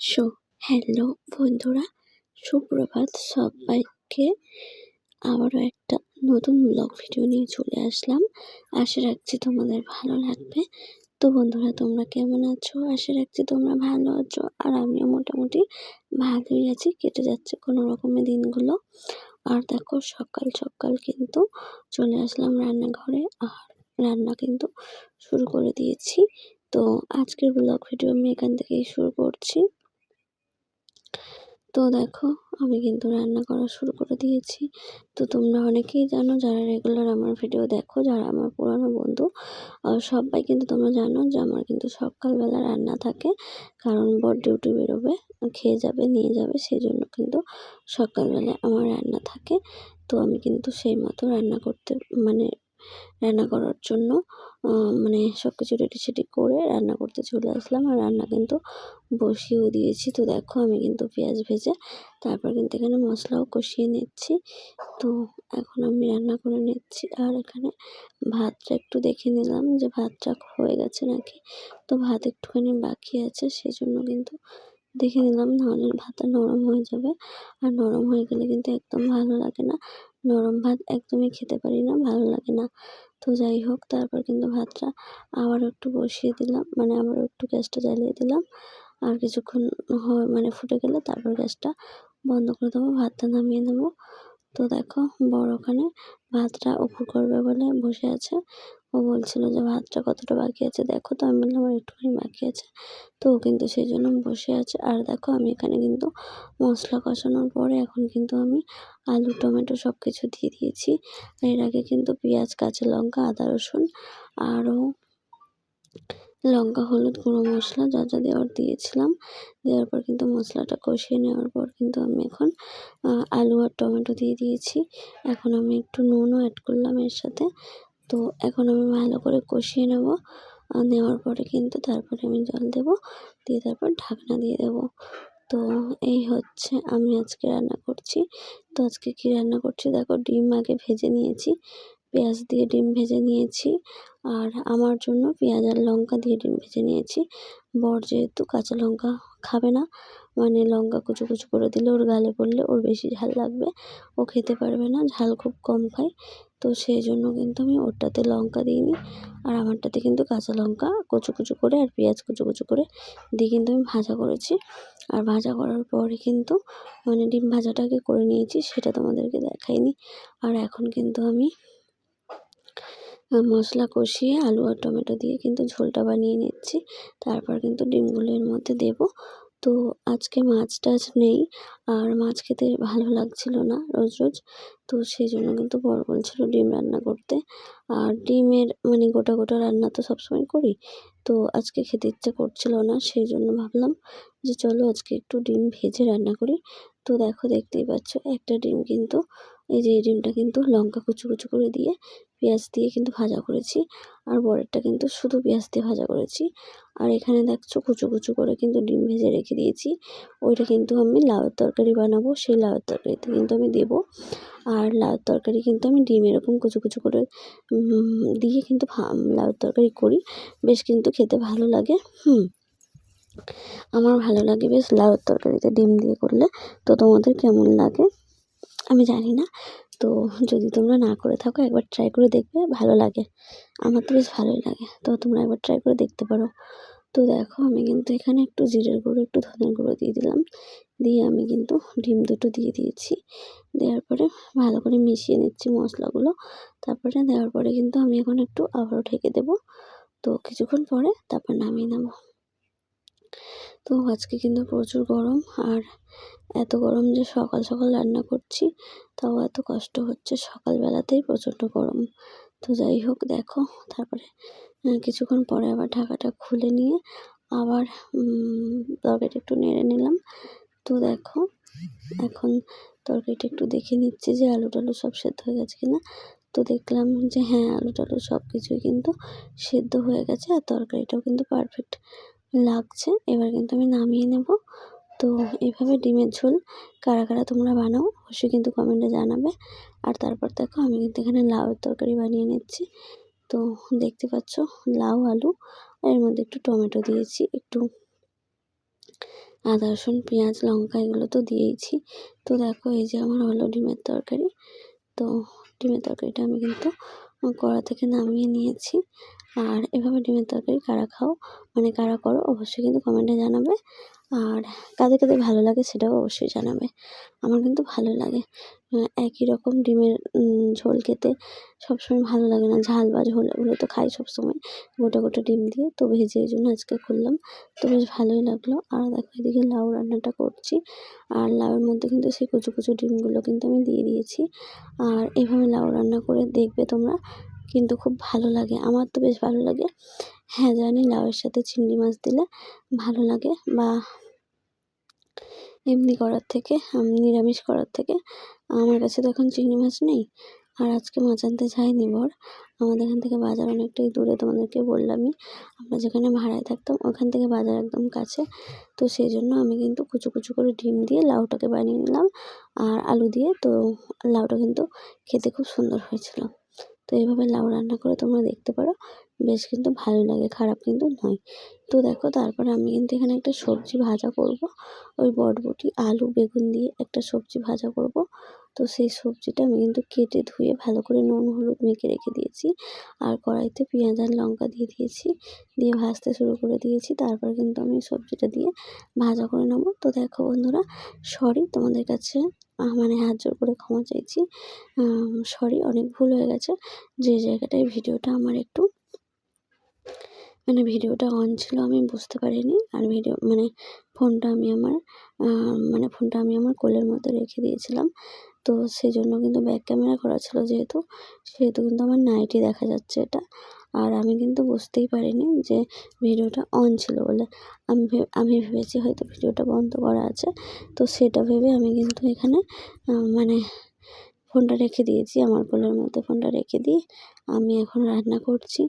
So hello বন্ধুরা, সুপ্রভাত সবাইকে। আবারও একটা নতুন ব্লগ ভিডিও নিয়ে চলে আসলাম। আশা রাখছি তোমাদের ভালো লাগবে। তো বন্ধুরা, তোমরা কেমন আছো? আশা রাখছি তোমরা ভালো আছো, আর আমিও মোটামুটি ভালোই আছি। কেটে যাচ্ছে কোনো রকমের দিনগুলো। আর দেখো, সকাল সকাল কিন্তু চলে আসলাম রান্নাঘরে, আর রান্না কিন্তু শুরু করে দিয়েছি। তো আজকের ব্লগ ভিডিও আমি এখান থেকেই শুরু করছি। তো দেখো, আমি কিন্তু রান্না করা শুরু করে দিয়েছি। তো তোমরা অনেকেই জানো, যারা রেগুলার আমার ভিডিও দেখো, যারা আমার পুরানো বন্ধু, সবাই কিন্তু তোমরা জানো যে আমার কিন্তু সকালবেলা রান্না থাকে। কারণ বর ডিউটি বেরোবে, খেয়ে যাবে, নিয়ে যাবে, সেই জন্য কিন্তু সকালবেলা আমার রান্না থাকে। তো আমি কিন্তু সেই মতো রান্না করতে রান্না করার জন্য মানে সব কিছু রেডি করে রান্না করতে চলে আসলাম। আর রান্না কিন্তু বসিয়েও দিয়েছি। তো দেখো, আমি কিন্তু পেঁয়াজ ভেজে তারপর কিন্তু এখানে মশলাও কষিয়ে নিচ্ছি। তো এখন আমি রান্না করে নিচ্ছি। আর এখানে ভাতটা একটু দেখে নিলাম যে ভাতটা হয়ে গেছে নাকি। তো ভাত একটুখানি বাকি আছে, সেজন্য কিন্তু দেখে নিলাম, নাহলে ভাতটা নরম হয়ে যাবে। আর নরম হয়ে গেলে কিন্তু একদম ভালো লাগে না। নরম ভাত একদমই খেতে পারি না, ভালো লাগে না। তো যাই হোক, তারপর কিন্তু ভাতটা আবারও একটু বসিয়ে দিলাম, আবারও একটু গ্যাসটা জ্বালিয়ে দিলাম। আর কিছুক্ষণ ফুটে গেলে তারপর গ্যাসটা বন্ধ করে দেবো, ভাতটা নামিয়ে নেবো। তো দেখো, বর ওখানে ভাতটা উপর করবে বলে বসে আছে। ও বলছিল যে ভাতটা কতটা বাকি আছে দেখো। তো আমি বললাম আর একটুখানি বাকি আছে। তো ও কিন্তু সেই জন্য বসে আছে। আর দেখো, আমি এখানে কিন্তু মশলা কষানোর পরে এখন কিন্তু আমি আলু, টমেটো সব কিছু দিয়ে দিয়েছি। এর আগে কিন্তু পেঁয়াজ, কাঁচা লঙ্কা, আদা, রসুন আরও লঙ্কা, হলুদ, গুঁড়ো মশলা যা যা দেওয়ার দিয়েছিলাম। দেওয়ার পর কিন্তু মশলাটা কষিয়ে নেওয়ার পর কিন্তু আমি এখন আলু আর টমেটো দিয়ে দিয়েছি। এখন আমি একটু নুনও অ্যাড করলাম এর সাথে। তো এখন আমি ভালো করে কষিয়ে নেব। নেওয়ার পরে কিন্তু তারপরে আমি জল দেব, দিয়ে তারপর ঢাকনা দিয়ে দেব। তো এই হচ্ছে আমি আজকে রান্না করছি। তো আজকে কি রান্না করছি দেখো, ডিম আগে ভেজে নিয়েছি, পেঁয়াজ দিয়ে ডিম ভেজে নিয়েছি। আর আমার জন্য পেঁয়াজ আর লঙ্কা দিয়ে ডিম ভেজে নিয়েছি। বর যেহেতু কাঁচা লঙ্কা খাবে না, লঙ্কা কুচো কুচো করে দিলে ওর গালে পড়লে ওর বেশি ঝাল লাগবে, ও খেতে পারবে না, ঝাল খুব কম খায়। তো সেই জন্য কিন্তু আমি ওরটাতে লঙ্কা দিইনি, আর আমারটাতে কিন্তু কাঁচা লঙ্কা কুচো কুচো করে আর পেঁয়াজ কুচো কুচো করে দিয়ে কিন্তু আমি ভাজা করেছি। আর ভাজা করার পরে কিন্তু ডিম ভাজাটাকে করে নিয়েছি, সেটা তোমাদেরকে দেখাইনি। আর এখন কিন্তু আমি মশলা কষিয়ে আলু আর টমেটো দিয়ে কিন্তু ঝোলটা বানিয়ে নিচ্ছি। তারপর কিন্তু ডিমগুলো এর মধ্যে দেবো। তো আজকে মাছ টাছ নেই, আর মাছ খেতে ভালো লাগছিল না রোজ রোজ। তো সেই জন্য কিন্তু বর বলছিল ডিম রান্না করতে। আর ডিমের গোটা গোটা রান্না তো সবসময় করি, তো আজকে খেতে ইচ্ছে করছিল না, সেই জন্য ভাবলাম যে চলো আজকে একটু ডিম ভেজে রান্না করি। তো দেখো, দেখতেই পাচ্ছ একটা ডিম কিন্তু, এই ডিমটা কিন্তু লঙ্কা কুচো কুচো করে দিয়ে পেঁয়াজ দিয়ে কিন্তু ভাজা করেছি। আর বরেরটা কিন্তু শুধু পেঁয়াজ দিয়ে ভাজা করেছি। আর এখানে দেখছো কুচো কুচো করে কিন্তু ডিম ভেজে রেখে দিয়েছি। ওইটা কিন্তু আমি লাউয়ের তরকারি বানাবো, সেই লাউয়ের তরকারিতে কিন্তু আমি দেবো। আর লাউয়ের তরকারি কিন্তু আমি ডিম এরকম কুচো কুচো করে দিয়ে কিন্তু লাউয়ের তরকারি করি, বেশ কিন্তু খেতে ভালো লাগে। আমার ভালো লাগে বেশ লাউয়ের তরকারিতে ডিম দিয়ে করলে। তো তোমাদের কেমন লাগে আমি জানি না। তো যদি তোমরা না করে থাকো, একবার ট্রাই করে দেখবে, ভালো লাগে। আমার তো বেশ ভালোই লাগে। তো তোমরা একবার ট্রাই করে দেখতে পারো। তো দেখো, আমি কিন্তু এখানে একটু জিরের গুঁড়ো, একটু ধনের গুঁড়ো দিয়ে দিলাম। দিয়ে আমি কিন্তু ডিম দুটো দিয়ে দিয়েছি। দেওয়ার পরে ভালো করে মিশিয়ে নিচ্ছি মশলাগুলো। তারপরে দেওয়ার পরে কিন্তু আমি এখন একটু আবারও ঢেকে দেবো। তো কিছুক্ষণ পরে তারপর নামিয়ে নেব। তো আজকে কিন্তু প্রচুর গরম, আর এত গরম যে সকাল সকাল রান্না করছি, তাও এত কষ্ট হচ্ছে, সকালবেলাতেই প্রচণ্ড গরম। তো যাই হোক, দেখো, তারপরে কিছুক্ষণ পরে আবার ঢাকাটা খুলে নিয়ে আবার তরকারিটা একটু নেড়ে নিলাম। তো দেখো, এখন তরকারিটা একটু দেখে নিচ্ছি যে আলু টালু সব সেদ্ধ হয়ে গেছে কিনা। তো দেখলাম যে হ্যাঁ, আলু টালু সব কিছুই কিন্তু সেদ্ধ হয়ে গেছে, আর তরকারিটাও কিন্তু পারফেক্ট লাগছে। এবার কিন্তু আমি নামিয়ে নেব। তো এইভাবে ডিমের ঝোল কারা কারা তোমরা বানাও অবশ্যই কিন্তু কমেন্টে জানাবে। আর তারপর দেখো, আমি কিন্তু এখানে লাউয়ের তরকারি বানিয়ে নিচ্ছি। তো দেখতে পাচ্ছ, লাউ, আলু, আর এর মধ্যে একটু টমেটো দিয়েছি, একটু আদা রসুন পেঁয়াজ লঙ্কা এগুলো তো দিয়েইছি। তো দেখো এই যে আমার হলো ডিমের তরকারি। তো ডিমের তরকারিটা আমি কিন্তু কড়া থেকে নামিয়ে নিয়েছি। আর এভাবে ডিমের তরকারি কারা খাও, মানে কারা করো অবশ্যই কিন্তু কমেন্টে জানাবে। আর কাদের কাদের ভালো লাগে সেটাও অবশ্যই জানাবে। আমার কিন্তু ভালো লাগে। একই রকম ডিমের ঝোল খেতে সবসময় ভালো লাগে না। ঝাল বা ঝোল ওগুলো তো খাই সবসময় গোটা গোটা ডিম দিয়ে। তো ভেজে এই জন্য আজকে করলাম। তো বেশ ভালোই লাগলো। আর দেখো এদিকে লাউ রান্নাটা করছি। আর লাউয়ের মধ্যে কিন্তু সেই কুচো কুচো ডিমগুলো কিন্তু আমি দিয়ে দিয়েছি। আর এইভাবে লাউ রান্না করে দেখবে তোমরা, কিন্তু খুব ভালো লাগে। আমার তো বেশ ভালো লাগে। হ্যাঁ জানি লাউয়ের সাথে চিংড়ি মাছ দিলে ভালো লাগে, বা এমনি করার থেকে নিরামিষ করার থেকে। আমার কাছে তো এখন চিংড়ি মাছ নেই। আর আজকে মাছ আনতে যায়নি বর। আমাদের এখান থেকে বাজার অনেকটাই দূরে, তোমাদেরকে বললামই। আমরা যেখানে ভাড়ায় থাকতাম ওখান থেকে বাজার একদম কাছে। তো সেই জন্য আমি কিন্তু কুচো কুচো করে ডিম দিয়ে লাউটাকে বানিয়ে নিলাম আর আলু দিয়ে। তো লাউটা কিন্তু খেতে খুব সুন্দর হয়েছিল। তো এইভাবে লাউ রান্না করে তোমরা দেখতে পারো, বেশ কিন্তু ভালো লাগে, খারাপ কিন্তু নয়। তো দেখো তারপরে আমি কিন্তু এখানে একটা সবজি ভাজা করব। ওই বরবটি আলু বেগুন দিয়ে একটা সবজি ভাজা করব। তো সেই সবজিটা আমি কিন্তু কেটে ধুয়ে ভালো করে নুন হলুদ মেখে রেখে দিয়েছি। আর কড়াইতে পেঁয়াজ আর লঙ্কা দিয়ে দিয়েছি, দিয়ে ভাজতে শুরু করে দিয়েছি। তারপর কিন্তু আমি সবজিটা দিয়ে ভাজা করে নেব। তো দেখো বন্ধুরা, সরি তোমাদের কাছে মানে হাত জোড় করে ক্ষমা চাইছি। সরি, অনেক ভুল হয়ে গেছে। যে জায়গাটায় ভিডিওটা আমার একটু মানে ভিডিওটা অন ছিল আমি বুঝতে পারিনি। আর ভিডিও মানে ফোনটা আমি আমার ফোনটা আমি আমার কোলের মধ্যে রেখে দিয়েছিলাম। তো সেজন্য কিন্তু ব্যাক ক্যামেরা করা ছিল যেহেতু, সেহেতু কিন্তু আমার নাইটি দেখা যাচ্ছে এটা। আর আমি কিন্তু বুঝতেই পারিনি যে ভিডিওটা অন ছিল বলে। আমি ভেবেছি হয়তো ভিডিওটা বন্ধ করা আছে। তো সেটা ভেবে আমি কিন্তু এখানে মানে ফোনটা রেখে দিয়েছি, আমার কোলের মধ্যে ফোনটা রেখে দিয়ে আমি এখন রান্না করছি।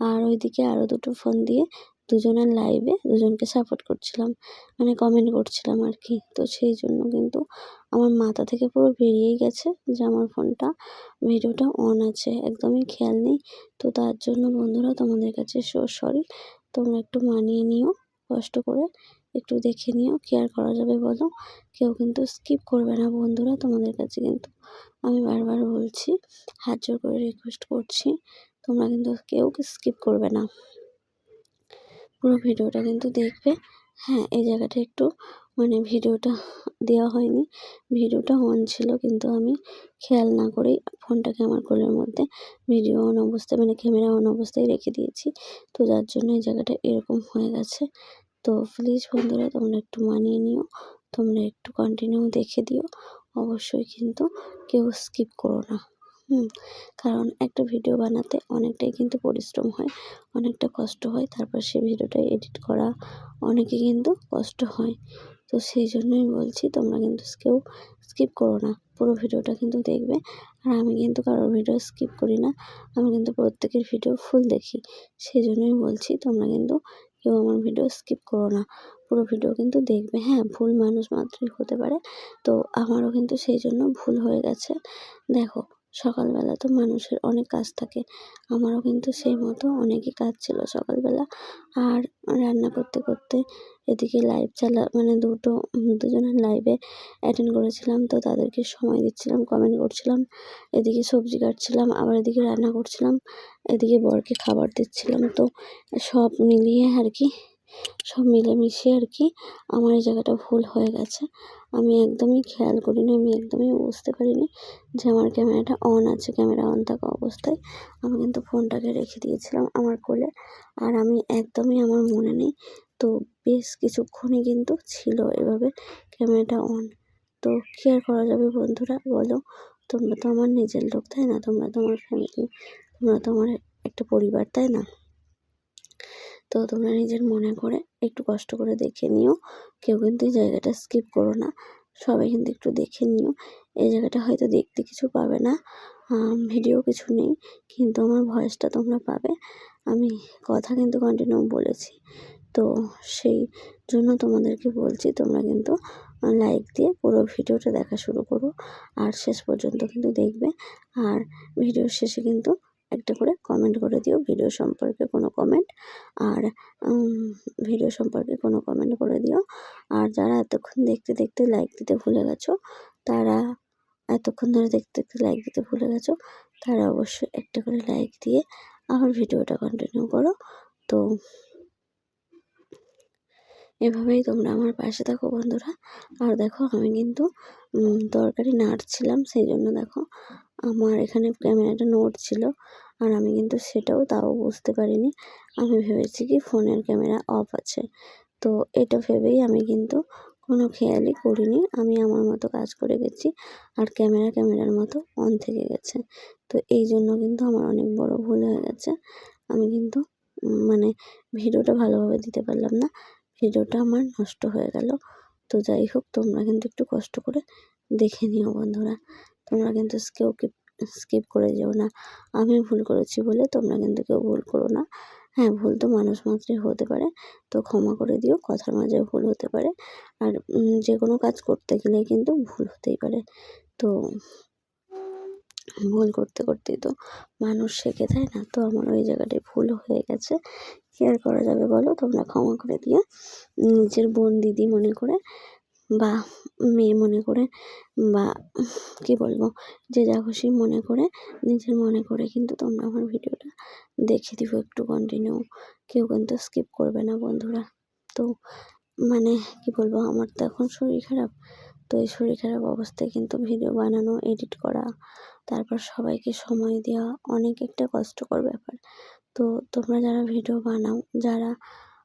আর ওইদিকে আরও দুটো ফোন দিয়ে দুজনের লাইভে দুজনকে সাপোর্ট করছিলাম, মানে কমেন্ট করছিলাম আর কি। তো সেই জন্য কিন্তু আমার মাথা থেকে পুরো বেরিয়েই গেছে যে আমার ফোনটা ভিডিওটা অন আছে, একদমই খেয়াল নেই। তো তার জন্য বন্ধুরা তোমাদের কাছে সরি, তোমরা একটু মানিয়ে নিও, কষ্ট করে একটু দেখে নিও। কি আর করা যাবে বলো, কেউ কিন্তু স্কিপ করবে না বন্ধুরা। তোমাদের কাছে কিন্তু আমি বারবার বলছি, হাত জোড় করে রিকোয়েস্ট করছি, তোমরা কিন্তু কেউ স্কিপ করবে না, পুরো ভিডিওটা কিন্তু দেখবে। হ্যাঁ এই জায়গাটা একটু মানে ভিডিওটা দেওয়া হয়নি, ভিডিওটা অন ছিল কিন্তু আমি খেয়াল না করেই ফোনটাকে আমার কোলের মধ্যে ভিডিও অন অবস্থায় মানে ক্যামেরা অন অবস্থায় রেখে দিয়েছি। তো যার জন্য এই জায়গাটা এরকম হয়ে গেছে। তো প্লিজ বন্ধুরা তোমরা একটু মানিয়ে নিও, তোমরা একটু কন্টিনিউ দেখে দিও। অবশ্যই কিন্তু কেউ স্কিপ করো না। কারণ একটা ভিডিও বানাতে অনেকটাই কিন্তু পরিশ্রম হয়, অনেকটা কষ্ট হয়। তারপর সেই ভিডিওটা এডিট করা অনেকই কিন্তু কষ্ট হয়। তো সেই জন্যই বলছি তোমরা কিন্তু কেউ স্কিপ করো না, পুরো ভিডিওটা কিন্তু দেখবে। আর আমি কিন্তু কারোর ভিডিও স্কিপ করি না, আমি কিন্তু প্রত্যেকের ভিডিও ফুল দেখি। সেই জন্যই বলছি তোমরা কিন্তু কেউ আমার ভিডিও স্কিপ করো না, পুরো ভিডিও কিন্তু দেখবে। হ্যাঁ ভুল মানুষ মাত্রই হতে পারে, তো আমারও কিন্তু সেই জন্য ভুল হয়ে গেছে। দেখো সকালবেলা তো মানুষের অনেক কাজ থাকে, আমারও কিন্তু সেই মতো অনেকই কাজ ছিল সকালবেলা। আর রান্না করতে করতে এদিকে লাইভ মানে দুজনের লাইভে অ্যাটেন্ড করেছিলাম। তো তাদেরকে সময় দিচ্ছিলাম, কমেন্ট করছিলাম, এদিকে সবজি কাটছিলাম, আবার এদিকে রান্না করছিলাম, এদিকে বরকে খাবার দিচ্ছিলাম। তো সব মিলিয়ে আর কি, সব মিলেমিশে আর কি আমার এই জায়গাটা ভুল হয়ে গেছে। আমি একদমই খেয়াল করিনি, আমি একদমই বুঝতে পারিনি যে আমার ক্যামেরাটা অন আছে। ক্যামেরা অন থাকা অবস্থায় আমি কিন্তু ফোনটাকে রেখে দিয়েছিলাম আমার কোলে। আর আমি একদমই আমার মনে নেই। তো বেশ কিছুক্ষণই কিন্তু ছিল এভাবে ক্যামেরাটা অন। তো কী আর করা যাবে বন্ধুরা বলো, তোমরা তো আমার নিজের লোক তাই না, তোমরা তো আমার ফ্যামিলি, তোমরা তো আমার একটা পরিবার তাই না। তো তোমরা নিজের মনে করে একটু কষ্ট করে দেখে নিও, কেউ কিন্তু এই জায়গাটা স্কিপ করো না, সবাই কিন্তু একটু দেখে নিও। এই জায়গাটা হয়তো দেখতে কিছু পাবে না, ভিডিও কিছু নেই, কিন্তু আমার ভয়েসটা তোমরা পাবে। আমি কথা কিন্তু কন্টিনিউ বলেছি। তো সেই জন্য তোমাদেরকে বলছি তোমরা কিন্তু লাইক দিয়ে পুরো ভিডিওটা দেখা শুরু করো, আর শেষ পর্যন্ত কিন্তু দেখবে। আর ভিডিওর শেষে কিন্তু একটা করে কমেন্ট করে দিও ভিডিও সম্পর্কে কোনো কমেন্ট। আর ভিডিও সম্পর্কে কোনো কমেন্ট করে দিও। আর যারা এতক্ষণ দেখতে দেখতে লাইক দিতে ভুলে গেছো, তারা এতক্ষণ ধরে দেখতে দেখতে লাইক দিতে ভুলে গেছো, তারা অবশ্যই একটা করে লাইক দিয়ে আবার ভিডিওটা কন্টিনিউ করো। তো এভাবেই তোমরা আমার পাশে থাকো বন্ধুরা। আর দেখো আমি কিন্তু তরকারি নাড়ছিলাম, সেই জন্য দেখো আমার এখানে ক্যামেরাটা নড়ছিল। আর আমি কিন্তু সেটাও তাও বুঝতে পারিনি। আমি ভেবেছি কি ফোনের ক্যামেরা অফ আছে। তো এটা ভেবেই আমি কিন্তু কোনো খেয়ালই করিনি। আমি আমার মতো কাজ করে গেছি আর ক্যামেরার মতো অন থেকে গেছে। তো এই জন্য কিন্তু আমার অনেক বড় ভুল হয়ে গেছে। আমি কিন্তু মানে ভিডিওটা ভালোভাবে দিতে পারলাম না। ভিডিওটা আমার নষ্ট হয়ে গেল। তো যাই হোক, তোমরা কিন্তু একটু কষ্ট করে দেখে নিও বন্ধুরা। তোমরা কিন্তু স্কিপ করে যেও না। আমি ভুল করেছি বলে তোমরা কিন্তু কেউ ভুল করো না। হ্যাঁ, ভুল তো মানুষ মাত্রই হতে পারে। তো ক্ষমা করে দিও, কথার মাঝে ভুল হতে পারে। আর যেকোনো কাজ করতে গেলেই কিন্তু ভুল হতেই পারে। তো ভুল করতে করতেই তো মানুষ শেখে, তাই না? তো আমার ওই জায়গাটায় ভুল হয়ে গেছে। কি আর করা যাবে বলো? তোমরা ক্ষমা করে দিও। নিজের বোন দিদি মনে করে বা মেয়ে মনে করে বা কি বলবো, যে যা খুশি মনে করে, নিজের মনে করে কিন্তু তোমরা আমার ভিডিওটা দেখে দিও একটু কন্টিনিউ। কেউ কিন্তু স্কিপ করবে না বন্ধুরা। তো মানে কি বলবো, আমার তো এখন শরীর খারাপ। তো এই শরীর খারাপ অবস্থায় কিন্তু ভিডিও বানানো, এডিট করা, তারপর সবাইকে সময় দেওয়া অনেক একটা কষ্টকর ব্যাপার। তো তোমরা যারা ভিডিও বানাও, যারা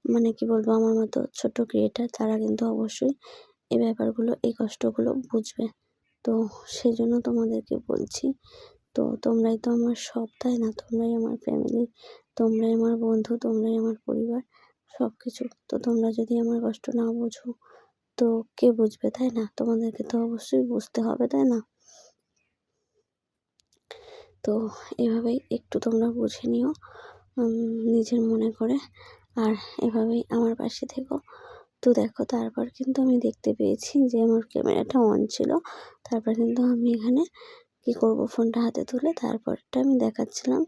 মানে কি বলবো আমার মতো ছোট ক্রিয়েটার, তারা কিন্তু অবশ্যই এই ব্যাপারগুলো, এই কষ্টগুলো বুঝবে। তো সেজন্য তোমাদেরকে বলছি। তো তোমরাই তো আমার সব, তাই না? তোমরাই আমার ফ্যামিলি, তোমরাই আমার বন্ধু, তোমরাই আমার পরিবার, সব কিছু। তো তোমরা যদি আমার কষ্ট না বোঝো, তো কে বুঝবে, তাই না? তোমাদেরকে তো অবশ্যই বুঝতে হবে, তাই না? তো এভাবেই একটু তোমরা বুঝে নিও নিজের মনে করে। আর এভাবেই আমার পাশে থেকো। তো দেখো, তারপর কিন্তু আমি দেখতে পেয়েছি যে আমার ক্যামেরাটা অন ছিল। তারপর কিন্তু আমি এখানে কি করব, ফোনটা হাতে তুলে তারপরটা আমি দেখাচ্ছিলাম।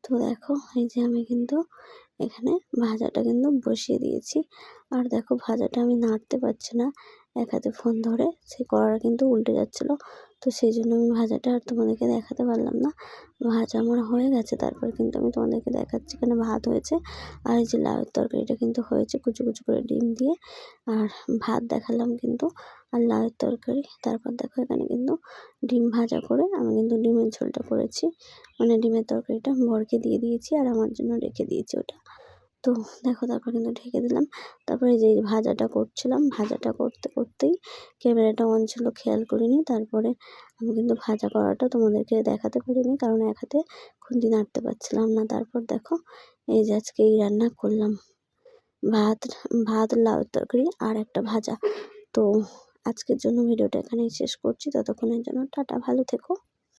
তো দেখো, এই যে আমি কিন্তু এখানে ভাজাটা কিন্তু বসিয়ে দিয়েছি। আর দেখো, ভাজাটা আমি নাড়তে পারছি না, এক হাতে ফোন ধরে সেই কড়াটা কিন্তু উল্টে যাচ্ছিল। তো সেই জন্য আমি ভাজাটা আর তোমাদেরকে দেখাতে পারলাম না। ভাজা আমার হয়ে গেছে, তারপর কিন্তু আমি তোমাদেরকে দেখাচ্ছি এখানে ভাত হয়েছে। আর এই যে লাউয়ের তরকারিটা কিন্তু হয়েছে কুচু কুচু করে ডিম দিয়ে। আর ভাত দেখালাম কিন্তু, আর লাউয়ের তরকারি। তারপর দেখো এখানে কিন্তু ডিম ভাজা করে আমি কিন্তু ডিমের ঝোলটা করেছি। মানে ডিমের তরকারিটা বরকে দিয়ে দিয়েছি আর আমার জন্য রেখে দিয়েছি ওটা। তো দেখো, তারপর কিন্তু ঢেকে দিলাম। তারপরে যে ভাজাটা করছিলাম, ভাজাটা করতে করতেই ক্যামেরাটা অন ছিল, খেয়াল করিনি। তারপরে আমি কিন্তু ভাজা করাটা তোমাদেরকে দেখাতে পারিনি, কারণ এক হাতে খুন্তি নাড়তে পারছিলাম না। তারপর দেখো, এই যে আজকে এই রান্না করলাম, ভাত ভাত লাউয়ের তরকারি আর একটা ভাজা। তো আজকের জন্য ভিডিওটা এখানেই শেষ করছি। ততক্ষণের জন্য টাটা, ভালো থেকো।